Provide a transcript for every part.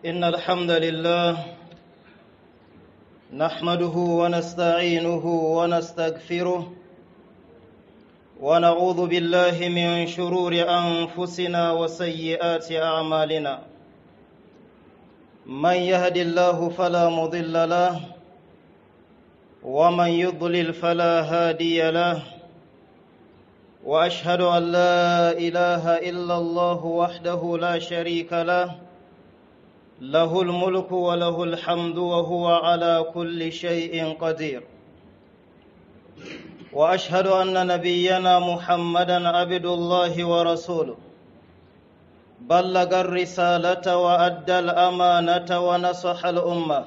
إن الحمد لله نحمده ونستعينه ونستغفره ونعوذ بالله من شرور أنفسنا وسيئات أعمالنا من يهد الله فلا مضل له ومن يضلل فلا هادي له وأشهد أن لا إله إلا الله وحده لا شريك له له الملك وله الحمد وهو على كل شيء قدير وأشهد أن نبينا محمدًا عبد الله ورسوله بلغ الرسالة وأدى الأمانة ونصح الأمة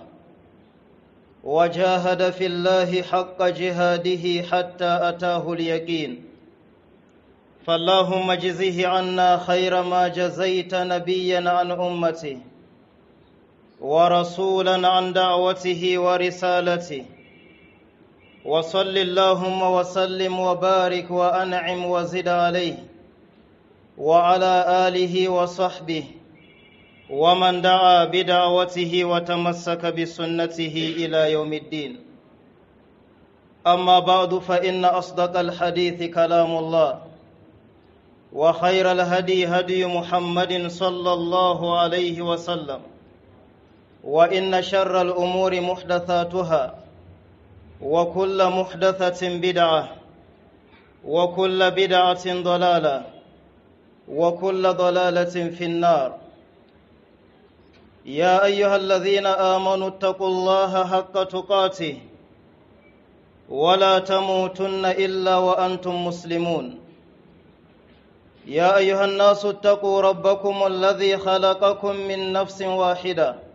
وجاهد في الله حق جهاده حتى أتاه اليقين فاللهم اجزه عنا خير ما جزيت نبيًا عن أمته ورسولا عن دعوته ورسالته وصل اللهم وسلم وبارك وأنعم وزد عليه وعلى آله وصحبه ومن دعا بدعوته وتمسك بسنته إلى يوم الدين أما بعد فإن أصدق الحديث كلام الله وخير الهدي هدي محمد صلى الله عليه وسلم وإن شر الأمور محدثاتها وكل محدثة بدعة وكل بدعة ضلالة وكل ضلالة في النار يا أيها الذين آمنوا اتقوا الله حق تقاته ولا تموتن إلا وأنتم مسلمون يا أيها الناس اتقوا ربكم الذي خلقكم من نفس واحدة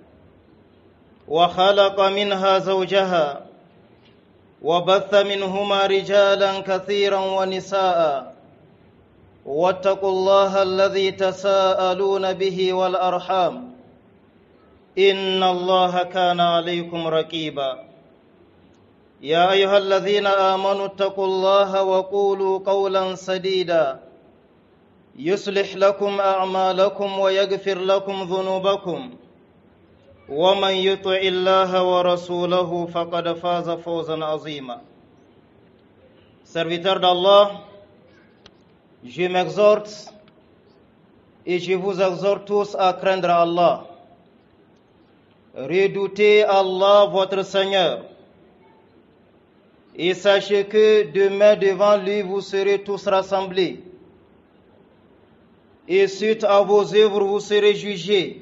وخلق منها زوجها وبث منهما رجالا كثيرا ونساء واتقوا الله الذي تساءلون به والأرحام إن الله كان عليكم رقيبا يا أيها الذين آمنوا اتقوا الله وقولوا قولا سديدا يصلح لكم أعمالكم ويغفر لكم ذنوبكم ومن يطع الله ورسوله فقد فاز فوزا عظيما. Serviteurs d'Allah, je m'exhorte et je vous exhorte tous à craindre Allah. Redoutez Allah votre Seigneur et sachez que demain devant lui vous serez tous rassemblés et suite à vos œuvres vous serez jugés.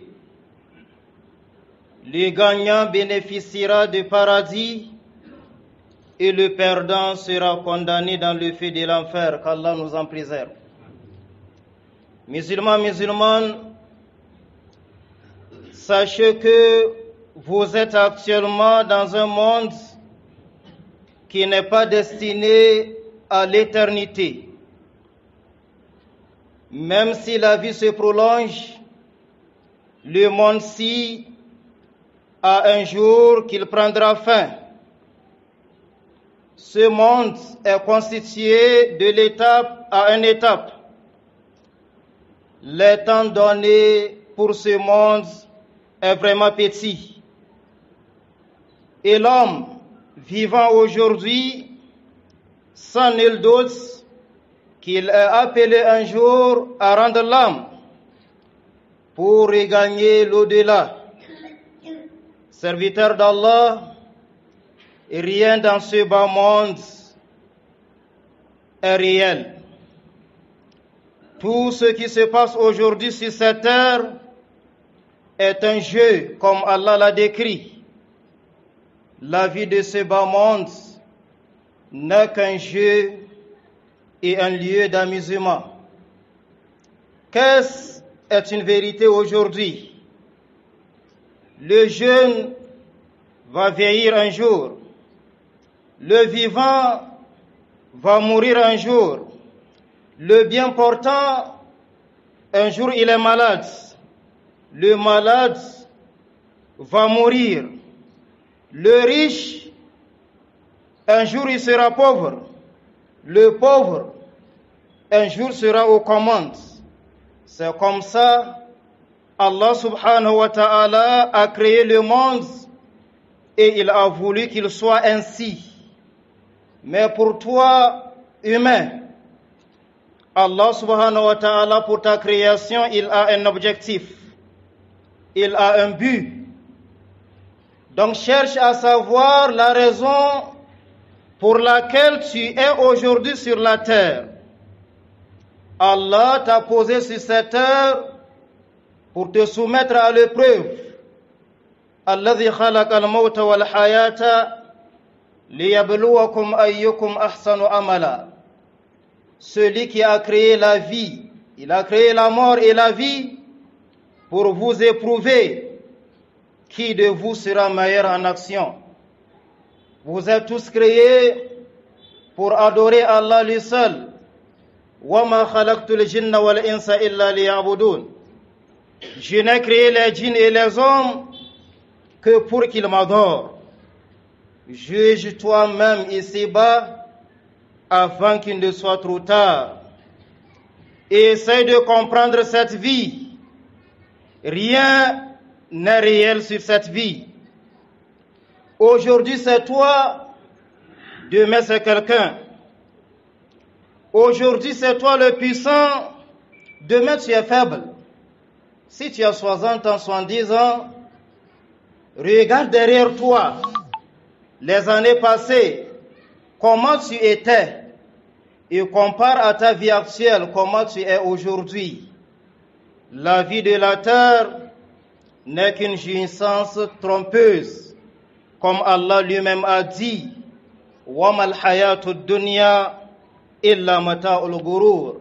Le gagnant bénéficiera du paradis et le perdant sera condamné dans le feu de l'enfer, qu'Allah nous en préserve. Musulmans, musulmanes, sachez que vous êtes actuellement dans un monde qui n'est pas destiné à l'éternité. Même si la vie se prolonge, le monde-ci a un jour qu'il prendra fin. Ce monde est constitué de l'étape à une étape. Le temps donné pour ce monde est vraiment petit. Et l'homme vivant aujourd'hui, sans nul doute qu'il est appelé un jour à rendre l'âme pour regagner l'au-delà. Serviteur d'Allah, rien dans ce bas monde est réel. Tout ce qui se passe aujourd'hui sur cette terre est un jeu, comme Allah l'a décrit. La vie de ce bas monde n'est qu'un jeu et un lieu d'amusement. Qu'est-ce est une vérité aujourd'hui? Le jeune va vieillir un jour. Le vivant va mourir un jour. Le bien portant, un jour il est malade. Le malade va mourir. Le riche, un jour il sera pauvre. Le pauvre, un jour sera aux commandes. C'est comme ça Allah subhanahu wa ta'ala a créé le monde et il a voulu qu'il soit ainsi. Mais pour toi, humain, Allah subhanahu wa ta'ala, pour ta création, il a un objectif. Il a un but. Donc cherche à savoir la raison pour laquelle tu es aujourd'hui sur la terre. Allah t'a posé sur cette terre pour te soumettre à l'épreuve. Alladhi khalaqa al-mawta wal hayata liyabluwakum ayyukum ahsanu amala. Celui qui a créé la vie, il a créé la mort et la vie pour vous éprouver qui de vous sera meilleur en action. Vous êtes tous créés pour adorer Allah lui seul. وَمَا خَلَقْتُ الْجِنَّ وَالْإِنسَ إِلَّا لِيَعْبُدُونَ. Je n'ai créé les djinns et les hommes que pour qu'ils m'adorent. Juge toi-même ici-bas avant qu'il ne soit trop tard. Et essaye de comprendre cette vie. Rien n'est réel sur cette vie. Aujourd'hui c'est toi, demain c'est quelqu'un. Aujourd'hui c'est toi le puissant, demain tu es faible. Si tu as 60 ans, 70 ans, regarde derrière toi les années passées, comment tu étais, et compare à ta vie actuelle, comment tu es aujourd'hui. La vie de la terre n'est qu'une jouissance trompeuse, comme Allah lui-même a dit, وَمَا الْحَيَاةُ الدُّنْيَا إِلَّا مَتَاعُ الْغُرُورِ.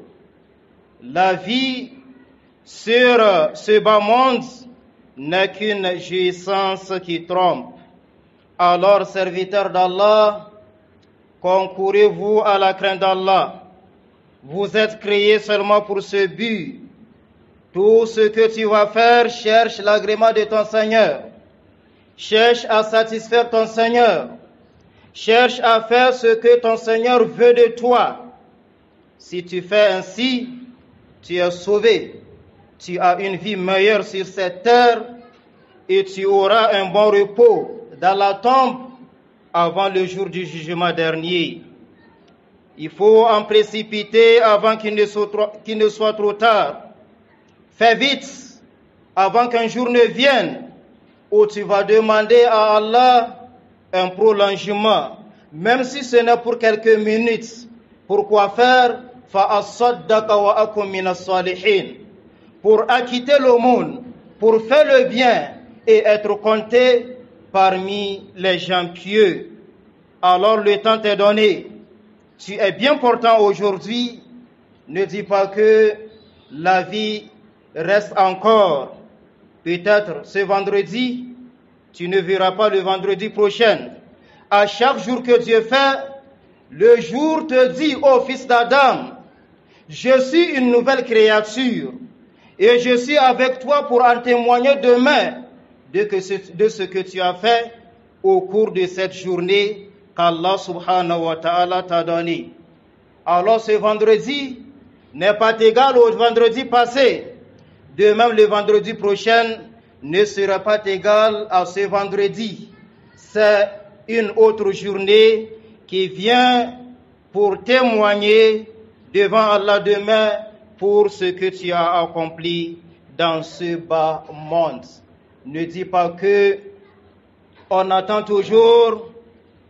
La vie sur ce bas monde n'est qu'une jouissance qui trompe. Alors, serviteurs d'Allah, concourez-vous à la crainte d'Allah. Vous êtes créés seulement pour ce but. Tout ce que tu vas faire, cherche l'agrément de ton Seigneur. Cherche à satisfaire ton Seigneur. Cherche à faire ce que ton Seigneur veut de toi. Si tu fais ainsi, tu es sauvé. Tu as une vie meilleure sur cette terre et tu auras un bon repos dans la tombe avant le jour du jugement dernier. Il faut en précipiter avant qu'il ne soit trop tard. Fais vite avant qu'un jour ne vienne où tu vas demander à Allah un prolongement, même si ce n'est pour quelques minutes. Pourquoi faire? فَأَصَّدَّقَ وَأَكُمْ مِنَ الصَّالِحِينَ. Pour acquitter le monde, pour faire le bien et être compté parmi les gens pieux. Alors le temps t'est donné. Tu es bien portant aujourd'hui. Ne dis pas que la vie reste encore. Peut-être ce vendredi, tu ne verras pas le vendredi prochain. À chaque jour que Dieu fait, le jour te dit, ô fils d'Adam, je suis une nouvelle créature et je suis avec toi pour en témoigner demain de ce que tu as fait au cours de cette journée qu'Allah subhanahu wa ta'ala t'a donné. Alors ce vendredi n'est pas égal au vendredi passé. De même le vendredi prochain ne sera pas égal à ce vendredi. C'est une autre journée qui vient pour témoigner devant Allah demain pour ce que tu as accompli dans ce bas monde. Ne dis pas que on attend toujours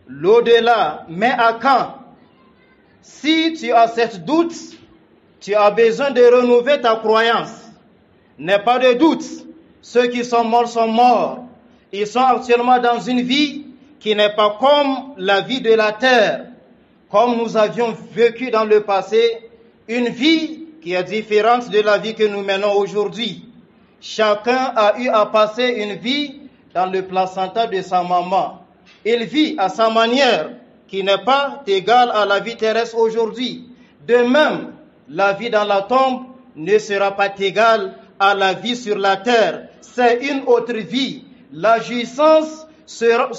l'au-delà, mais à quand? Si tu as cette doute, tu as besoin de renouveler ta croyance. N'aie pas de doute. Ceux qui sont morts sont morts. Ils sont actuellement dans une vie qui n'est pas comme la vie de la terre, comme nous avions vécu dans le passé, une vie qui est différente de la vie que nous menons aujourd'hui. Chacun a eu à passer une vie dans le placenta de sa maman. Il vit à sa manière, qui n'est pas égale à la vie terrestre aujourd'hui. De même, la vie dans la tombe ne sera pas égale à la vie sur la terre. C'est une autre vie. La jouissance sera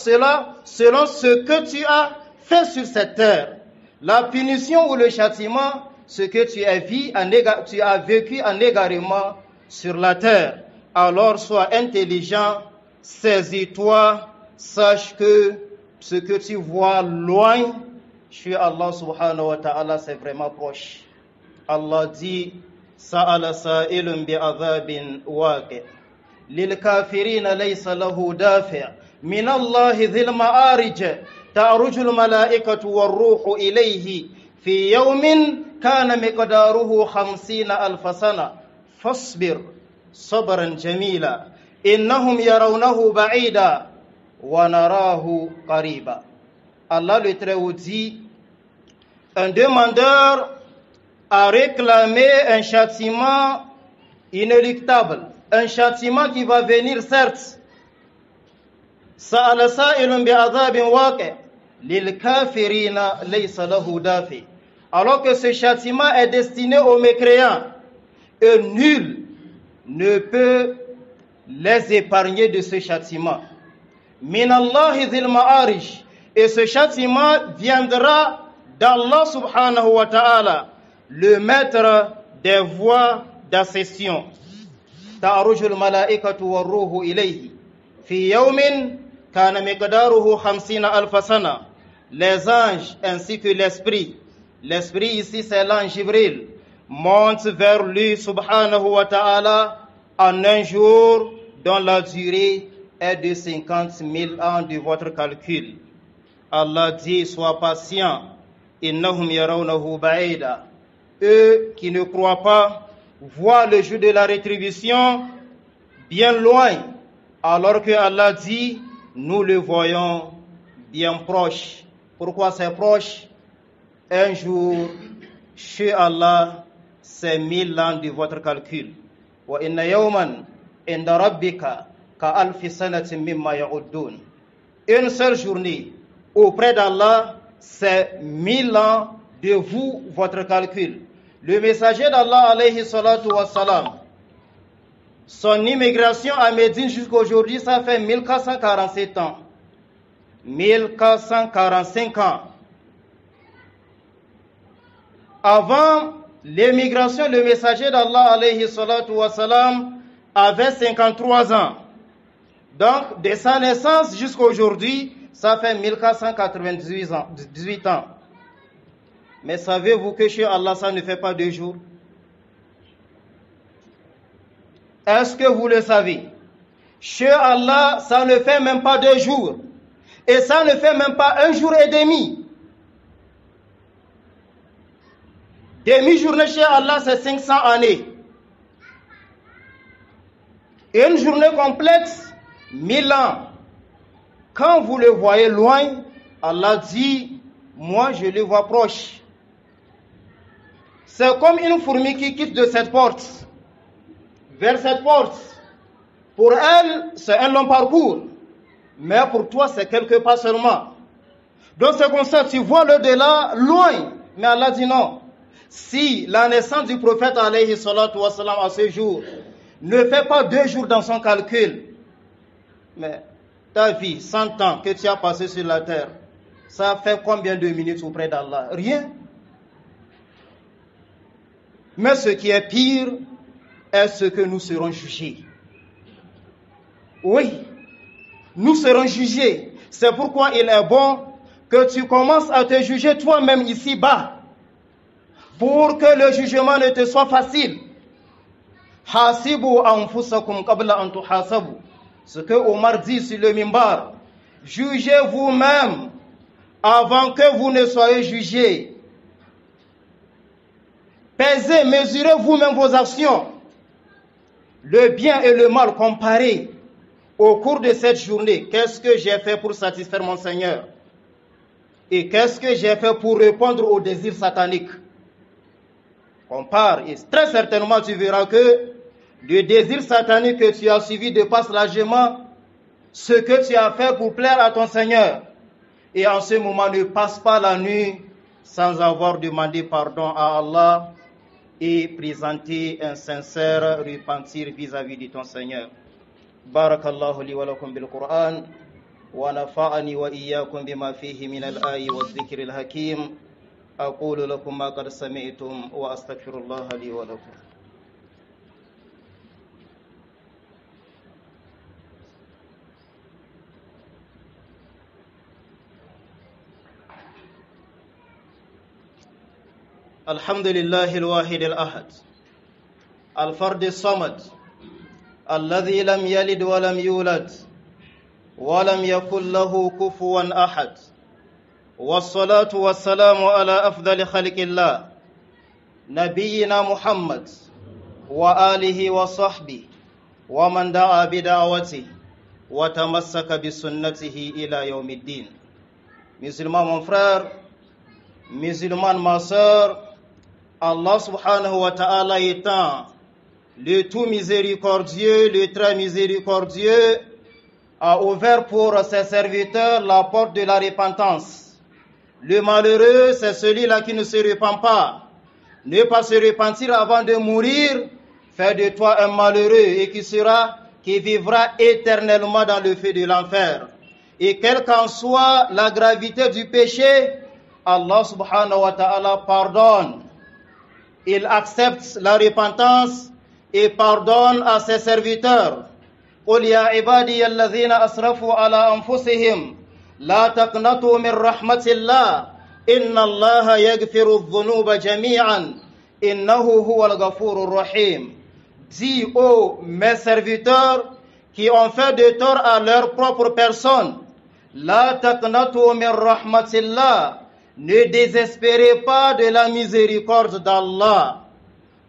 selon ce que tu as fait sur cette terre. La punition ou le châtiment, ce que tu as vécu en égarement sur la terre. alors sois intelligent, saisis-toi, sache que ce que tu vois loin, chez Allah subhanahu wa ta'ala, c'est vraiment proche. Allah dit, Sa'ala sa'ilun bi'adhabin waqi' lil kafirina laysa lahu dafi' min Allah dhil ma'arij ta'rujul malaikatu war ruhu ilayhi fi yawmin kana miqdaruhu 50 alf sana fasbir sabran jamila innahum yarawnahu ba'ida wa narahu qariba. Allah le Très-Haut dit, un demandeur a réclamé un châtiment inéluctable, un châtiment qui va venir certes. Sa'ala sa'ilun bi'adhabin waqi' lil kafirina laysa lahu dafi'. Alors que ce châtiment est destiné aux mécréants et nul ne peut les épargner de ce châtiment. Min Allahi dhil ma'arij. Et ce châtiment viendra d'Allah subhanahu wa ta'ala, le maître des voies d'accession. Ta'arujul malaikatu war ruhu ilayhi fi yawmin kana miqdaruhu 50 alf sana. Les anges ainsi que l'esprit ici c'est l'ange Jibril, montent vers lui subhanahu wa ta'ala en un jour dont la durée est de 50 000 ans de votre calcul. Allah dit, sois patient. Innahum yarawnahu ba'ida. Eux qui ne croient pas voient le jour de la rétribution bien loin, alors que Allah dit, nous le voyons bien proche. Pourquoi c'est proche? Un jour, chez Allah, c'est 1000 ans de votre calcul. Wa inna yawman inda rabbika ka alfi sanatin mimma ya'uddun. Une seule journée auprès d'Allah, c'est 1000 ans de vous, votre calcul. Le messager d'Allah, alayhi salatu wassalam, son immigration à Médine jusqu'aujourd'hui, ça fait 1447 ans. 1445 ans. Avant l'émigration, le messager d'Allah, alayhi salatu wassalam, avait 53 ans. Donc, de sa naissance jusqu'à aujourd'hui, ça fait 1498 ans. Mais savez-vous que chez Allah, ça ne fait pas 2 jours? Est-ce que vous le savez? Chez Allah, ça ne fait même pas 2 jours. Et ça ne fait même pas 1 jour et demi. Demi-journée chez Allah, c'est 500 années. Et une journée complète, 1000 ans. Quand vous le voyez loin, Allah dit, moi je le vois proche. C'est comme une fourmi qui quitte de cette porte vers cette porte. Pour elle, c'est un long parcours. Mais pour toi, c'est quelques pas seulement. Donc c'est comme ça, tu vois l'au-delà loin. Mais Allah dit non. Si la naissance du prophète alayhi salatu wassalam à ce jour ne fait pas 2 jours dans son calcul, mais ta vie, 100 ans que tu as passé sur la terre, ça fait combien de minutes auprès d'Allah? Rien. Mais ce qui est pire est ce que nous serons jugés. Oui, nous serons jugés. C'est pourquoi il est bon que tu commences à te juger toi-même ici-bas, pour que le jugement ne te soit facile. Hasibu anfusakum qabla an tuhasabu. Ce que Omar dit sur le mimbar. Jugez vous-même avant que vous ne soyez jugés. Pesez, mesurez vous-même vos actions. Le bien et le mal comparés au cours de cette journée. Qu'est-ce que j'ai fait pour satisfaire mon Seigneur? Et qu'est-ce que j'ai fait pour répondre aux désirs sataniques? Compare et très certainement tu verras que le désir satanique que tu as suivi dépasse largement ce que tu as fait pour plaire à ton Seigneur. Et en ce moment, ne passe pas la nuit sans avoir demandé pardon à Allah et présenter un sincère repentir vis-à-vis de ton Seigneur. Barakallahu li wa lakum bil Qur'an wa nafa'ani wa iyyakum bima fihi min al-ayati wadh-dhikri al-hakim. أقول لكم ما قد سمعتم وأستغفر الله لي ولكم. الحمد لله الواحد الأحد الفرد الصمد الذي لم يلد ولم يولد ولم يكن له كفوا أحد والصلاة والسلام على أفضل خلق الله نبينا محمد وآله وصحبه ومن دعا بدعوته وتمسك بسنته إلى يوم الدين. Musulman mon frère, musulmane ma sœur, Allah subhanahu wa ta'ala étant le tout miséricordieux, le très miséricordieux, a ouvert pour ses serviteurs la porte de la repentance. Le malheureux, c'est celui-là qui ne se repent pas. Ne pas se repentir avant de mourir fait de toi un malheureux et qui vivra éternellement dans le feu de l'enfer. Et quelle qu'en soit la gravité du péché, Allah subhanahu wa ta'ala pardonne. Il accepte la repentance et pardonne à ses serviteurs. قل يا عبادي الذين أسرفوا على أنفسهم لا تقنطوا من رحمة الله إن الله يغفر الذنوب جميعا إنه هو الغفور الرحيم. Dis ô mes serviteurs qui ont fait de tort à leur propre personne, لا تقنطوا من رحمة الله, ne désespérez pas de la miséricorde d'Allah.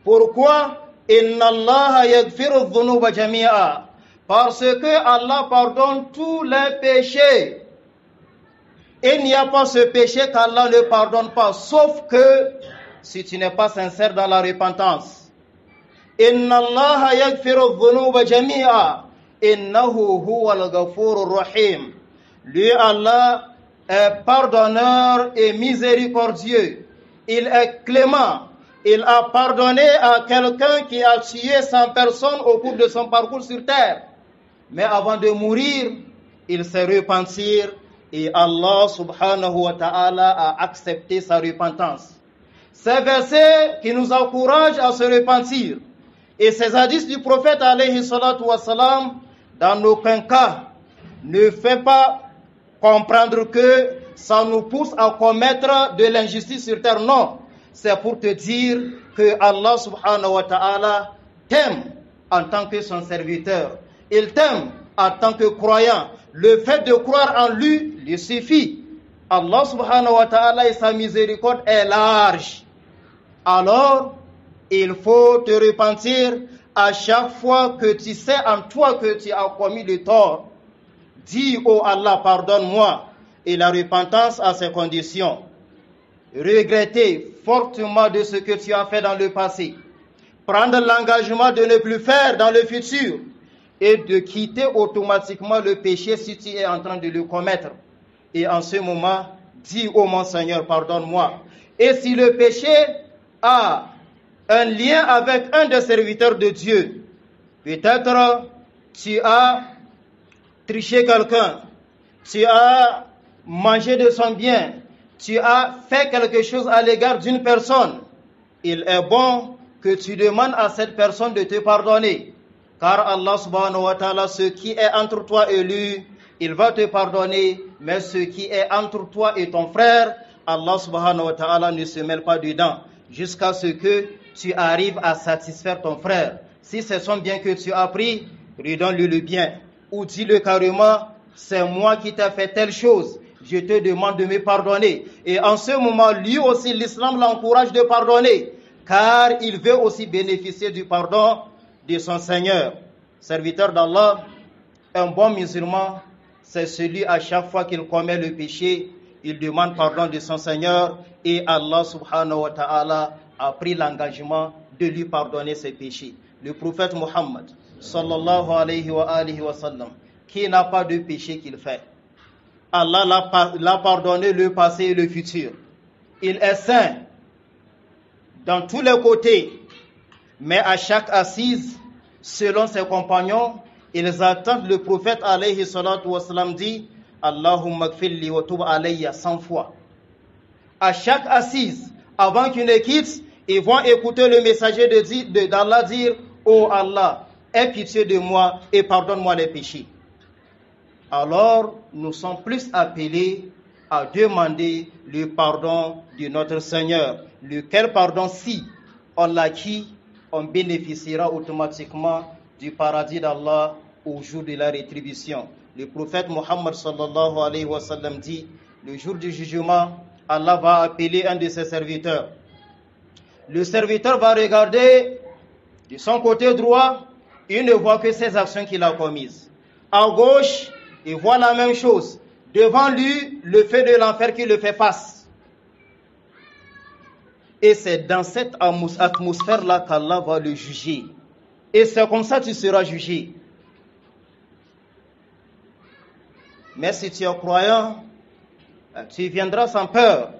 Pourquoi? إن الله يغفر الذنوب جميعا, parce que Allah pardonne tous les péchés. Il n'y a pas ce péché qu'Allah ne pardonne pas, sauf que si tu n'es pas sincère dans la repentance. Inna Allah yaghfiru dhunuba jami'a innahu huwal ghafurur rahim. Lui Allah est pardonneur et miséricordieux. Il est clément. Il a pardonné à quelqu'un qui a tué 100 personnes au cours de son parcours sur terre. Mais avant de mourir, il s'est repenti et Allah subhanahu wa ta'ala a accepté sa repentance. Ces versets qui nous encouragent à se repentir et ces hadiths du prophète alayhi salatu wa salam, dans aucun cas ne fait pas comprendre que ça nous pousse à commettre de l'injustice sur terre. Non, c'est pour te dire que Allah subhanahu wa ta'ala t'aime en tant que son serviteur. Il t'aime en tant que croyant. Le fait de croire en lui suffit. Allah subhanahu wa ta'ala et sa miséricorde est large. Alors, il faut te repentir à chaque fois que tu sais en toi que tu as commis le tort. Dis, oh Allah, pardonne-moi. Et la repentance a ses conditions. Regretter fortement de ce que tu as fait dans le passé. Prendre l'engagement de ne plus faire dans le futur. Et de quitter automatiquement le péché si tu es en train de le commettre. Et en ce moment, dis, oh mon Seigneur, pardonne-moi. Et si le péché a un lien avec un des serviteurs de Dieu, peut-être tu as triché quelqu'un, tu as mangé de son bien, tu as fait quelque chose à l'égard d'une personne, il est bon que tu demandes à cette personne de te pardonner. Car Allah subhanahu wa ta'ala, ce qui est entre toi et lui, il va te pardonner. Mais ce qui est entre toi et ton frère, Allah subhanahu wa ta'ala ne se mêle pas dedans. Jusqu'à ce que tu arrives à satisfaire ton frère. Si c'est son bien que tu as pris, redonne-lui le bien. Ou dis-le carrément, c'est moi qui t'ai fait telle chose. Je te demande de me pardonner. Et en ce moment, lui aussi, l'islam l'encourage de pardonner. Car il veut aussi bénéficier du pardon de son Seigneur. Serviteur d'Allah, un bon musulman, c'est celui à chaque fois qu'il commet le péché, il demande pardon de son Seigneur et Allah subhanahu wa ta'ala a pris l'engagement de lui pardonner ses péchés. Le prophète Muhammad sallallahu alayhi wa sallam, qui n'a pas de péché qu'il fait, Allah l'a pardonné le passé et le futur. Il est saint dans tous les côtés. Mais à chaque assise, selon ses compagnons, ils attendent le prophète alayhi salatu wa salam dit Allahumma gfirli wa tub alayya 100 fois. À chaque assise, avant qu'ils ne quittent, ils vont écouter le messager d'Allah dire oh Allah, aie pitié de moi et pardonne-moi les péchés. Alors, nous sommes plus appelés à demander le pardon de notre Seigneur. Lequel pardon, si on l'acquit, on bénéficiera automatiquement du paradis d'Allah au jour de la rétribution. Le prophète Mohammed sallallahu alayhi wa sallam dit, le jour du jugement, Allah va appeler un de ses serviteurs. Le serviteur va regarder de son côté droit, il ne voit que ses actions qu'il a commises. À gauche, il voit la même chose. Devant lui, le feu de l'enfer qui le fait face. Et c'est dans cette atmosphère-là qu'Allah va le juger. Et c'est comme ça que tu seras jugé. Mais si tu es croyant, tu viendras sans peur.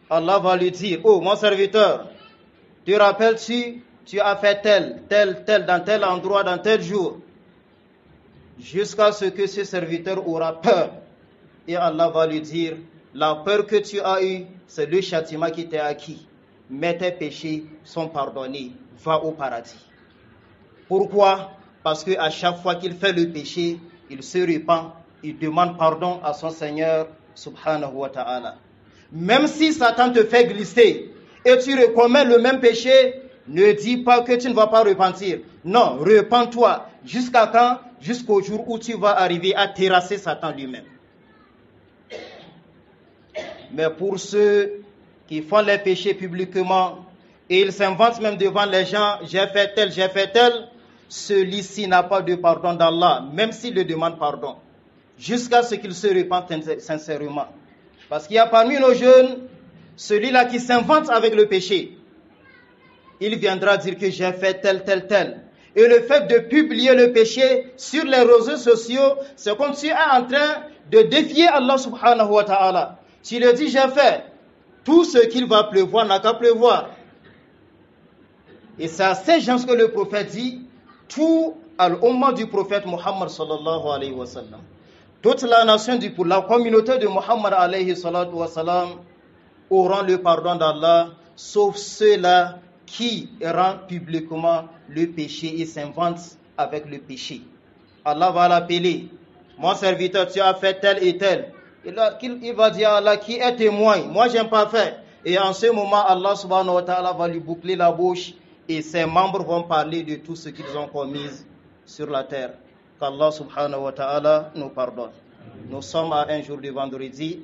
Allah va lui dire, oh mon serviteur, te rappelles-tu, tu as fait tel, dans tel endroit, dans tel jour, jusqu'à ce que ce serviteur aura peur. Et Allah va lui dire, la peur que tu as eue, c'est le châtiment qui t'est acquis. Mais tes péchés sont pardonnés, va au paradis. Pourquoi? Parce qu'à chaque fois qu'il fait le péché, il se repent, il demande pardon à son Seigneur, subhanahu wa ta'ala. Même si Satan te fait glisser et tu recommets le même péché, ne dis pas que tu ne vas pas repentir. Non, repens-toi. Jusqu'à quand? Jusqu'au jour où tu vas arriver à terrasser Satan lui-même. Mais pour ceux qui font les péchés publiquement et ils s'inventent même devant les gens, j'ai fait tel, celui-ci n'a pas de pardon d'Allah, même s'il le demande pardon, jusqu'à ce qu'il se repente sincèrement. Parce qu'il y a parmi nos jeunes, celui-là qui s'invente avec le péché. Il viendra dire que j'ai fait tel. Et le fait de publier le péché sur les réseaux sociaux, c'est comme si tu es en train de défier Allah subhanahu wa ta'ala. Tu lui dis, j'ai fait. Tout ce qu'il va pleuvoir n'a qu'à pleuvoir. Et c'est à ces gens que le prophète dit, tout al-Ummah du prophète Muhammad sallallahu alayhi wa sallam. Toute la nation la communauté de Muhammad alayhi salatu wa salam auront le pardon d'Allah, sauf ceux-là qui rendent publiquement le péché et s'inventent avec le péché. Allah va l'appeler. Mon serviteur, tu as fait tel et tel. Il va dire à Allah, qui est témoin? Moi, je n'ai pas fait. Et en ce moment, Allah subhanahu wa ta'ala va lui boucler la bouche et ses membres vont parler de tout ce qu'ils ont commis sur la terre. Qu'Allah subhanahu wa ta'ala nous pardonne. Nous sommes à un jour de vendredi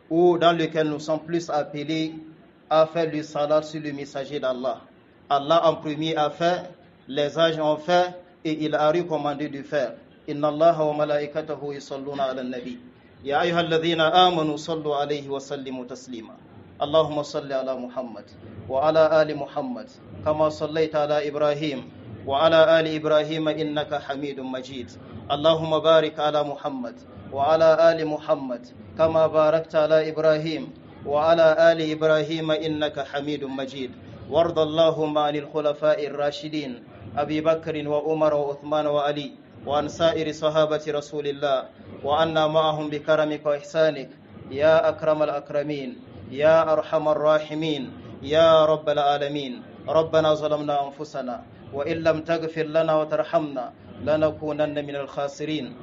dans lequel nous sommes plus appelés à faire le salat sur le messager d'Allah. Allah en premier a fait, les âges ont fait et il a recommandé de faire. Inna Allah wa malaikatahu yusalluna ala nabi. Ya ayyuhalladhina amanu sallu alayhi wa sallimu taslima. Allahumma salli ala Muhammad wa ala ali Muhammad kama sallaita ala Ibrahim wa ala ali Ibrahim innaka Hamidum Majid. Allahumma barik ala Muhammad wa ala ali Muhammad kama barakta ala Ibrahim wa ala ali Ibrahim innaka Hamidum Majid. وارض اللهم عن الخلفاء الراشدين أبي بكر وعمر وعثمان وعلي وعن سائر صحابة رسول الله وعنا معهم بكرمك وإحسانك يا أكرم الأكرمين يا أرحم الراحمين يا رب العالمين. ربنا ظلمنا أنفسنا وإن لم تغفر لنا وترحمنا لنكونن من الخاسرين.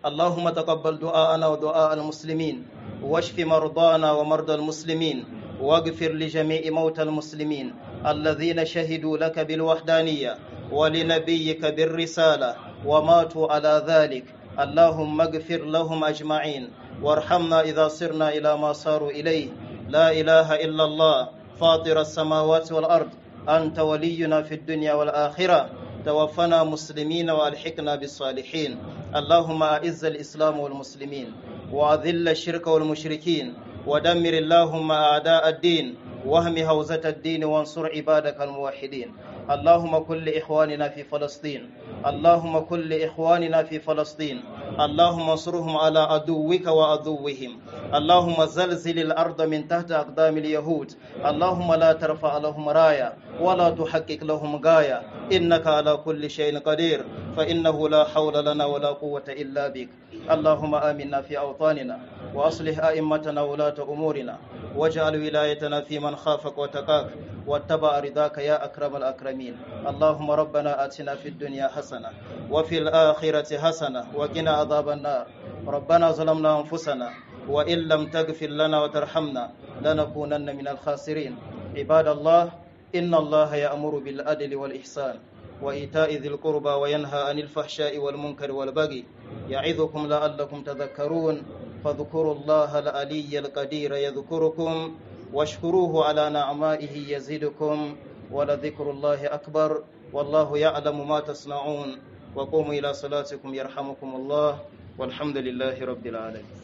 اللهم تقبل دعاءنا ودعاء المسلمين واشف مرضانا ومرضى المسلمين واغفر لجميع موتى المسلمين الذين شهدوا لك بالوحدانية ولنبيك بالرسالة وماتوا على ذلك. اللهم اغفر لهم أجمعين وارحمنا إذا صرنا إلى ما صاروا إليه. لا إله إلا الله فاطر السماوات والأرض أنت ولينا في الدنيا والآخرة توفنا مسلمين والحقنا بالصالحين. اللهم أعز الإسلام والمسلمين وأذل الشرك والمشركين ودمر اللهم أعداء الدين واهم هوزة الدين وانصر عبادك الموحدين. اللهم كل إخواننا في فلسطين اللهم كل إخواننا في فلسطين اللهم انصرهم على عدوك وعدوهم اللهم زلزل الأرض من تحت أقدام اليهود. اللهم لا ترفع لهم راية ولا تحقق لهم غاية، إنك على كل شيء قدير، فإنه لا حول لنا ولا قوة إلا بك. اللهم آمنا في أوطاننا وأصلح أئمتنا ولاة أمورنا، واجعل ولايتنا في من خافك وتقاك واتبع رضاك يا أكرم الأكرمين. اللهم ربنا آتنا في الدنيا حسنة وفي الآخرة حسنة وقنا عذاب النار. ربنا ظلمنا أنفسنا وإن لم تغفر لنا وترحمنا لنكونن من الخاسرين. عباد الله، إن الله يأمر بالعدل والإحسان وإيتاء ذي القربى وينهى عن الفحشاء والمنكر والبغي، يعظكم لعلكم تذكرون. فاذكروا الله العلي القدير يذكركم، واشكروه على نعمائه يزدكم، ولذكر الله أكبر، والله يعلم ما تصنعون. وقوموا إلى صلاتكم يرحمكم الله، والحمد لله رب العالمين.